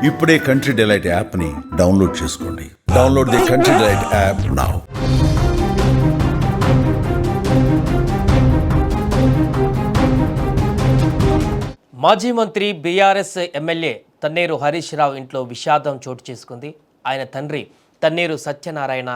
ఇప్పుడే country delight యాప్ని download చేసుకోండి. Download the country delight app now. మాజీ మంత్రి బీఆర్ఎస్ ఎమ్మెల్యే తన్నేరు హరీష్ రావు ఇంట్లో విషాదం చోటు చేసుకుంది. ఆయన తండ్రి తన్నేరు సత్యనారాయణ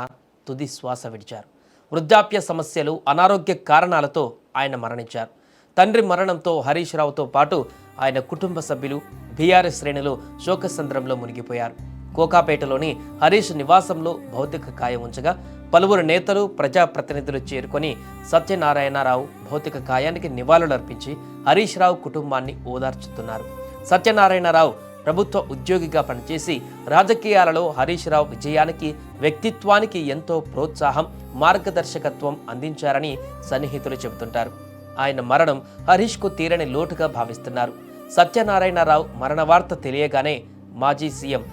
తుది శ్వాస విడిచారు. వృద్ధాప్య సమస్యలు, అనారోగ్య కారణాలతో ఆయన మరణించారు. తండ్రి మరణంతో హరీష్ రావుతో పాటు ఆయన కుటుంబ సభ్యులు, బీఆర్ఎస్ శ్రేణులు శోకసంద్రంలో మునిగిపోయారు. కోకాపేటలోని హరీష్ నివాసంలో భౌతిక కాయం ఉంచగా పలువురు నేతలు, ప్రజాప్రతినిధులు చేరుకొని సత్యనారాయణరావు భౌతిక కాయానికి నివాళులర్పించి హరీష్ రావు కుటుంబాన్ని ఓదార్చుతున్నారు. సత్యనారాయణరావు ప్రభుత్వ ఉద్యోగిగా పనిచేసి రాజకీయాలలో హరీష్ రావు విజయానికి, వ్యక్తిత్వానికి ఎంతో ప్రోత్సాహం, మార్గదర్శకత్వం అందించారని సన్నిహితులు చెబుతుంటారు. ఆయన మరణం హరీష్కు తీరని లోటుగా భావిస్తున్నారు. సత్యనారాయణరావు మరణ వార్త తెలియగానే మాజీ సీఎం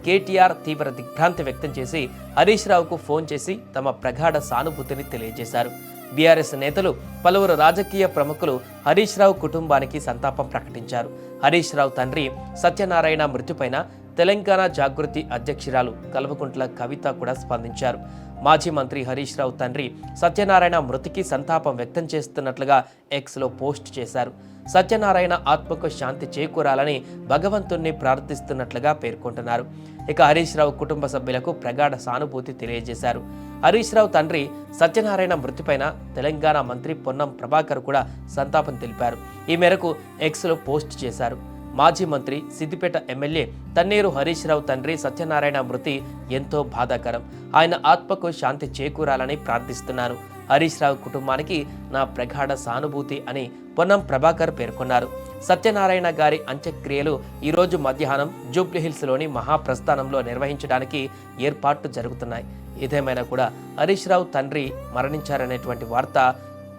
కేటీఆర్ తీవ్ర దిగ్భ్రాంతి వ్యక్తం చేసి హరీష్ రావుకు ఫోన్ చేసి తమ ప్రగాఢ సానుభూతిని తెలియజేశారు. బీఆర్ఎస్ నేతలు, పలువురు రాజకీయ ప్రముఖులు హరీష్ రావు కుటుంబానికి సంతాపం ప్రకటించారు. హరీష్ రావు తండ్రి సత్యనారాయణ మృతిపైన తెలంగాణ జాగృతి అధ్యక్షురాలు కల్వకుంట్ల కవిత కూడా స్పందించారు. మాజీ మంత్రి హరీష్ రావు తండ్రి సత్యనారాయణ మృతికి సంతాపం వ్యక్తం చేస్తున్నట్లుగా ఎక్స్లో పోస్ట్ చేశారు. సత్యనారాయణ ఆత్మకు శాంతి చేకూరాలని భగవంతుణ్ణి ప్రార్థిస్తున్నట్లుగా పేర్కొంటున్నారు. ఇక హరీష్ రావు కుటుంబ సభ్యులకు ప్రగాఢ సానుభూతి తెలియజేశారు. హరీష్ రావు తండ్రి సత్యనారాయణ మృతిపైన తెలంగాణ మంత్రి పొన్నం ప్రభాకర్ కూడా సంతాపం తెలిపారు. ఈ మేరకు ఎక్స్లో పోస్ట్ చేశారు. మాజీ మంత్రి, సిద్దిపేట ఎమ్మెల్యే తన్నేరు హరీష్ రావు తండ్రి సత్యనారాయణ మృతి ఎంతో బాధాకరం. ఆయన ఆత్మకు శాంతి చేకూరాలని ప్రార్థిస్తున్నాను. హరీష్ రావు కుటుంబానికి నా ప్రగాఢ సానుభూతి అని పొన్నం ప్రభాకర్ పేర్కొన్నారు. సత్యనారాయణ గారి అంత్యక్రియలు ఈరోజు మధ్యాహ్నం జూబ్లీహిల్స్లోని మహాప్రస్థానంలో నిర్వహించడానికి ఏర్పాట్లు జరుగుతున్నాయి. ఏదేమైనా కూడా హరీష్ రావు తండ్రి మరణించారనేటువంటి వార్త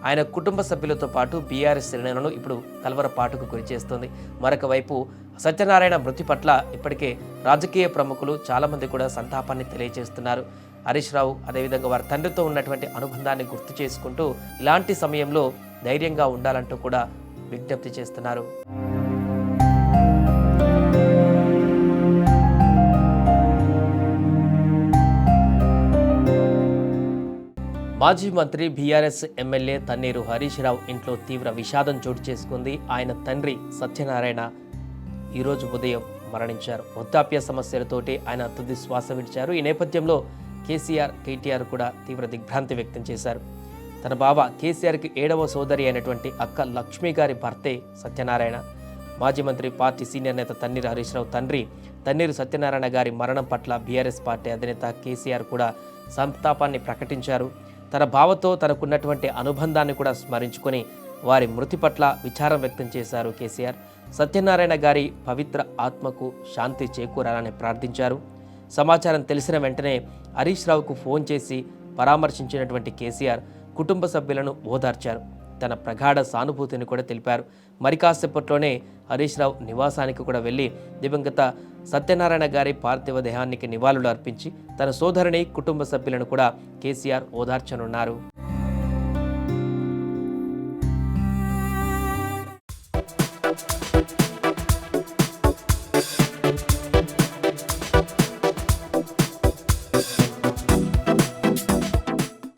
ఆయన కుటుంబ సభ్యులతో పాటు బీఆర్ఎస్ శ్రేణులను ఇప్పుడు కలవరపాటుకు గురి చేస్తుంది. మరొక వైపు సత్యనారాయణ మృతి పట్ల ఇప్పటికే రాజకీయ ప్రముఖులు చాలామంది కూడా సంతాపాన్ని తెలియజేస్తున్నారు. హరీష్ రావు అదేవిధంగా వారి తండ్రితో ఉన్నటువంటి అనుబంధాన్ని గుర్తు చేసుకుంటూ ఇలాంటి సమయంలో ధైర్యంగా ఉండాలంటూ కూడా విజ్ఞప్తి చేస్తున్నారు. మాజీ మంత్రి బీఆర్ఎస్ ఎమ్మెల్యే తన్నేరు హరీష్ రావు ఇంట్లో తీవ్ర విషాదం చోటు చేసుకుంది. ఆయన తండ్రి సత్యనారాయణ ఈరోజు ఉదయం మరణించారు. వృద్ధాప్య సమస్యలతోటి ఆయన తుది శ్వాస విడిచారు. ఈ నేపథ్యంలో కేటీఆర్ కూడా తీవ్ర దిగ్భ్రాంతి వ్యక్తం చేశారు. తన బావ కేసీఆర్కి 7వ సోదరి అయినటువంటి అక్క లక్ష్మి గారి భర్తే సత్యనారాయణ. మాజీ మంత్రి, పార్టీ సీనియర్ నేత తన్నీరు హరీష్ రావు తండ్రి తన్నీరు సత్యనారాయణ గారి మరణం పట్ల బీఆర్ఎస్ పార్టీ అధినేత కేసీఆర్ కూడా సంతాపాన్ని ప్రకటించారు. తన బావతో తనకున్నటువంటి అనుబంధాన్ని కూడా స్మరించుకొని వారి మృతి పట్ల విచారం వ్యక్తం చేశారు కేసీఆర్. సత్యనారాయణ గారి పవిత్ర ఆత్మకు శాంతి చేకూరాలని ప్రార్థించారు. సమాచారం తెలిసిన వెంటనే హరీష్ రావుకు ఫోన్ చేసి పరామర్శించినటువంటి కేసీఆర్ కుటుంబ సభ్యులను ఓదార్చారు. తన ప్రగాఢ సానుభూతిని కూడా తెలిపారు. మరి కాసేపట్లోనే హరీష్ రావు నివాసానికి కూడా వెళ్ళి దివంగత సత్యనారాయణ గారి పార్థివ దేహానికి నివాళులు అర్పించి తన సోదరుని, కుటుంబ సభ్యులను కూడా కేసీఆర్ ఓదార్చనున్నారు.